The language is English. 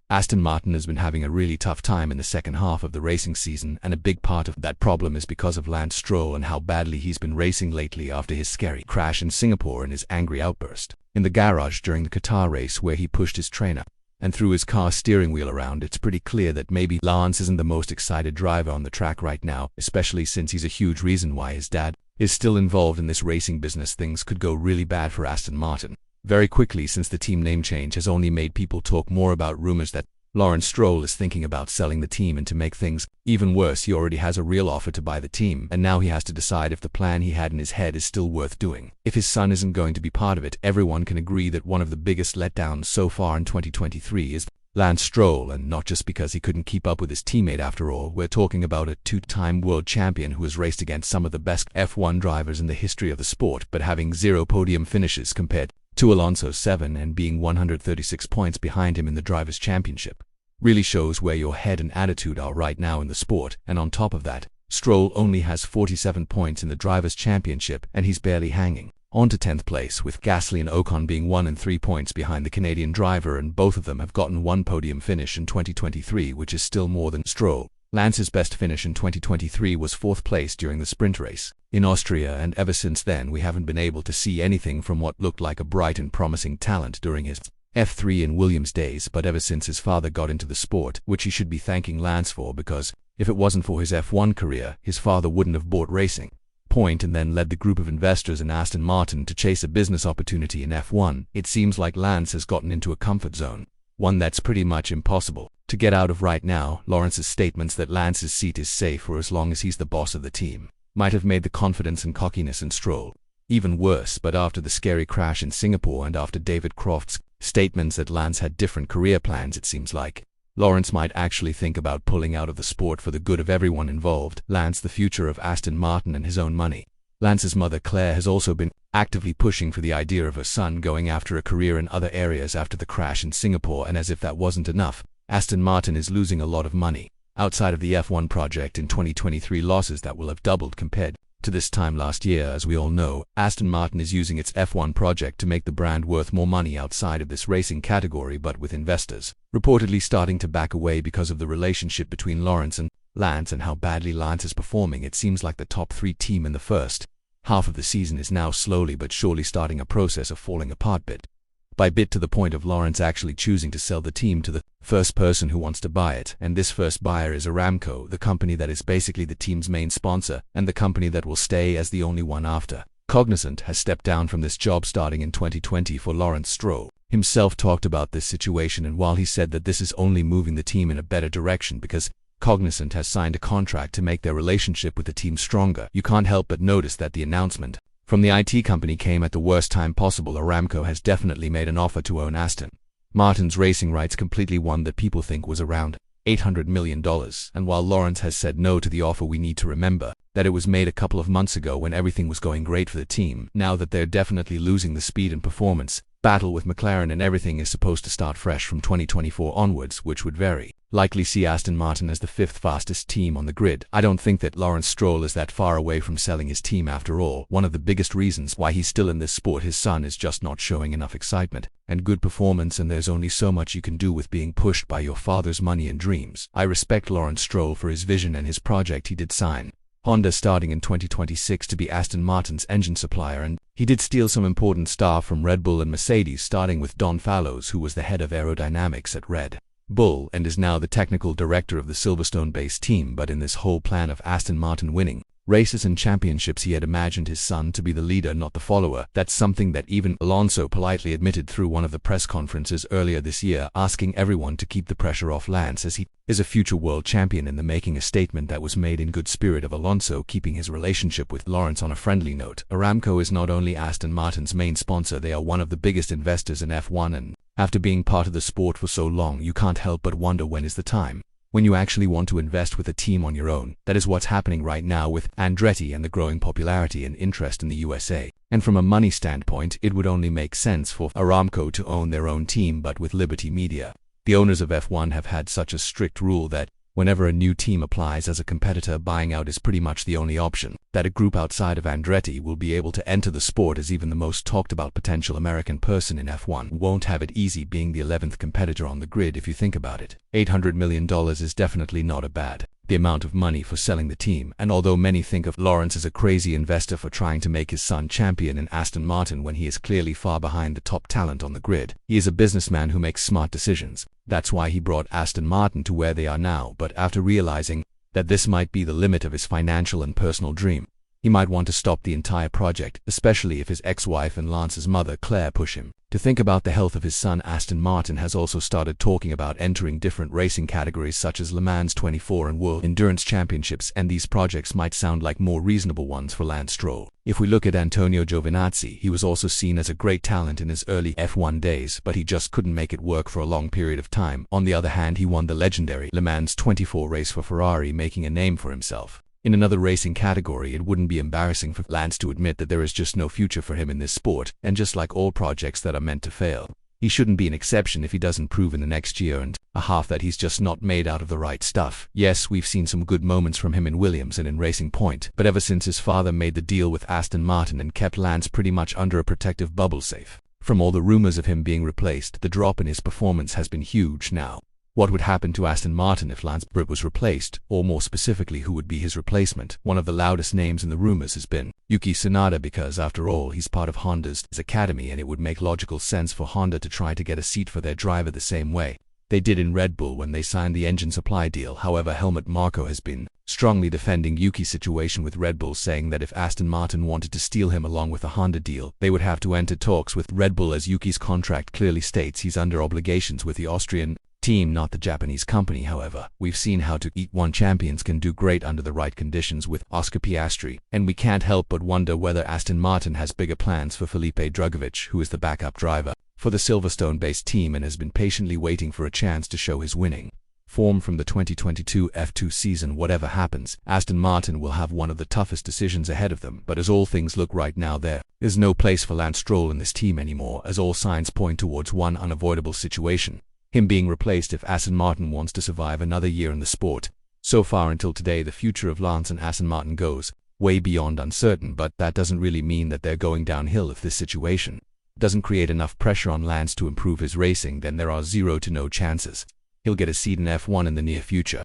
Aston Martin has been having a really tough time in the second half of the racing season, and a big part of that problem is because of Lance Stroll and how badly he's been racing lately after his scary crash in Singapore and his angry outburst in the garage during the Qatar race where he pushed his trainer and threw his car steering wheel around. It's pretty clear that maybe Lance isn't the most excited driver on the track right now, especially since he's a huge reason why his dad is still involved in this racing business. Things could go really bad for Aston Martin very quickly, since the team name change has only made people talk more about rumors that Lawrence Stroll is thinking about selling the team. And to make things even worse, he already has a real offer to buy the team, and now he has to decide if the plan he had in his head is still worth doing. If his son isn't going to be part of it, everyone can agree that one of the biggest letdowns so far in 2023 is Lance Stroll, and not just because he couldn't keep up with his teammate. After all, we're talking about a two-time world champion who has raced against some of the best F1 drivers in the history of the sport, but having 0 podium finishes compared to Alonso's 7 and being 136 points behind him in the Drivers' Championship really shows where your head and attitude are right now in the sport. And on top of that, Stroll only has 47 points in the Drivers' Championship, and he's barely hanging on to 10th place, with Gasly and Ocon being 1 and 3 points behind the Canadian driver, and both of them have gotten 1 podium finish in 2023, which is still more than Stroll. Lance's best finish in 2023 was 4th place during the sprint race in Austria, and ever since then we haven't been able to see anything from what looked like a bright and promising talent during his F3 and Williams days. But ever since his father got into the sport, which he should be thanking Lance for, because if it wasn't for his F1 career, his father wouldn't have bought Racing Point and then led the group of investors in Aston Martin to chase a business opportunity in F1. It seems like Lance has gotten into a comfort zone, one that's pretty much impossible to get out of right now. Lawrence's statements that Lance's seat is safe for as long as he's the boss of the team might have made the confidence and cockiness in Stroll even worse, but after the scary crash in Singapore and after David Croft's statements that Lance had different career plans, it seems like Lawrence might actually think about pulling out of the sport for the good of everyone involved. Lance, the future of Aston Martin, and his own money. Lance's mother Claire has also been actively pushing for the idea of her son going after a career in other areas after the crash in Singapore, and as if that wasn't enough, Aston Martin is losing a lot of money outside of the F1 project in 2023, losses that will have doubled compared to this time last year. As we all know, Aston Martin is using its F1 project to make the brand worth more money outside of this racing category, but with investors reportedly starting to back away because of the relationship between Lawrence and Lance and how badly Lance is performing. It seems like the top 3 team in the first half of the season is now slowly but surely starting a process of falling apart bit by bit, to the point of Lawrence actually choosing to sell the team to the first person who wants to buy it. And this first buyer is Aramco, the company that is basically the team's main sponsor and the company that will stay as the only one after Cognizant has stepped down from this job starting in 2020. For Lawrence, Stroll himself talked about this situation, and while he said that this is only moving the team in a better direction because Cognizant has signed a contract to make their relationship with the team stronger, you can't help but notice that the announcement from the IT company came at the worst time possible. Aramco has definitely made an offer to own Aston Martin's racing rights completely, one that people think was around $800 million. And while Lawrence has said no to the offer, we need to remember that it was made a couple of months ago when everything was going great for the team. Now that they're definitely losing the speed and performance battle with McLaren, and everything is supposed to start fresh from 2024 onwards, which would very likely see Aston Martin as the 5th fastest team on the grid. I don't think that Lawrence Stroll is that far away from selling his team after all. One of the biggest reasons why he's still in this sport, his son, is just not showing enough excitement and good performance, and there's only so much you can do with being pushed by your father's money and dreams. I respect Lawrence Stroll for his vision and his project. He did sign Honda starting in 2026 to be Aston Martin's engine supplier, and he did steal some important staff from Red Bull and Mercedes, starting with Don Fallows, who was the head of aerodynamics at Red Bull and is now the technical director of the Silverstone-based team. But in this whole plan of Aston Martin winning races and championships, he had imagined his son to be the leader, not the follower. That's something that even Alonso politely admitted through one of the press conferences earlier this year, asking everyone to keep the pressure off Lance as he is a future world champion in the making, a statement that was made in good spirit of Alonso keeping his relationship with Lawrence on a friendly note. Aramco is not only Aston Martin's main sponsor, they are one of the biggest investors in F1, and after being part of the sport for so long, you can't help but wonder when is the time when you actually want to invest with a team on your own. That is what's happening right now with Andretti and the growing popularity and interest in the USA. And from a money standpoint, it would only make sense for Aramco to own their own team, but with Liberty Media, the owners of F1 have had such a strict rule that whenever a new team applies as a competitor, buying out is pretty much the only option. that a group outside of Andretti will be able to enter the sport as even the most talked about potential American person in F1 won't have it easy being the 11th competitor on the grid if you think about it. $800 million is definitely not a bad the amount of money for selling the team, and although many think of Lawrence as a crazy investor for trying to make his son champion in Aston Martin when he is clearly far behind the top talent on the grid, he is a businessman who makes smart decisions. That's why he brought Aston Martin to where they are now, but after realizing that this might be the limit of his financial and personal dream, he might want to stop the entire project, especially if his ex-wife and Lance's mother Claire push him. To think about the health of his son, Aston Martin has also started talking about entering different racing categories such as Le Mans 24 and World Endurance Championships, and these projects might sound like more reasonable ones for Lance Stroll. If we look at Antonio Giovinazzi, he was also seen as a great talent in his early F1 days, but he just couldn't make it work for a long period of time. On the other hand, he won the legendary Le Mans 24 race for Ferrari, making a name for himself. In another racing category, it wouldn't be embarrassing for Lance to admit that there is just no future for him in this sport, and just like all projects that are meant to fail, he shouldn't be an exception if he doesn't prove in the next year and a half that he's just not made out of the right stuff. Yes, we've seen some good moments from him in Williams and in Racing Point, but ever since his father made the deal with Aston Martin and kept Lance pretty much under a protective bubble safe from all the rumors of him being replaced, the drop in his performance has been huge now. What would happen to Aston Martin if Lance was replaced, or more specifically, who would be his replacement? One of the loudest names in the rumors has been Yuki Tsunoda, because after all, he's part of Honda's academy, and it would make logical sense for Honda to try to get a seat for their driver the same way they did in Red Bull when they signed the engine supply deal. However, Helmut Marko has been strongly defending Yuki's situation with Red Bull, saying that if Aston Martin wanted to steal him along with a Honda deal, they would have to enter talks with Red Bull, as Yuki's contract clearly states he's under obligations with the Austrian team, not the Japanese company. However, we've seen how E1 champions can do great under the right conditions with Oscar Piastri, and we can't help but wonder whether Aston Martin has bigger plans for Felipe Drugovich, who is the backup driver for the Silverstone-based team and has been patiently waiting for a chance to show his winning form from the 2022 F2 season. Whatever happens, Aston Martin will have one of the toughest decisions ahead of them, but as all things look right now, there is no place for Lance Stroll in this team anymore, as all signs point towards one unavoidable situation: him being replaced if Aston Martin wants to survive another year in the sport. So far until today, the future of Lance and Aston Martin goes way beyond uncertain, but that doesn't really mean that they're going downhill. If this situation doesn't create enough pressure on Lance to improve his racing, then there are 0 to no chances he'll get a seat in F1 in the near future.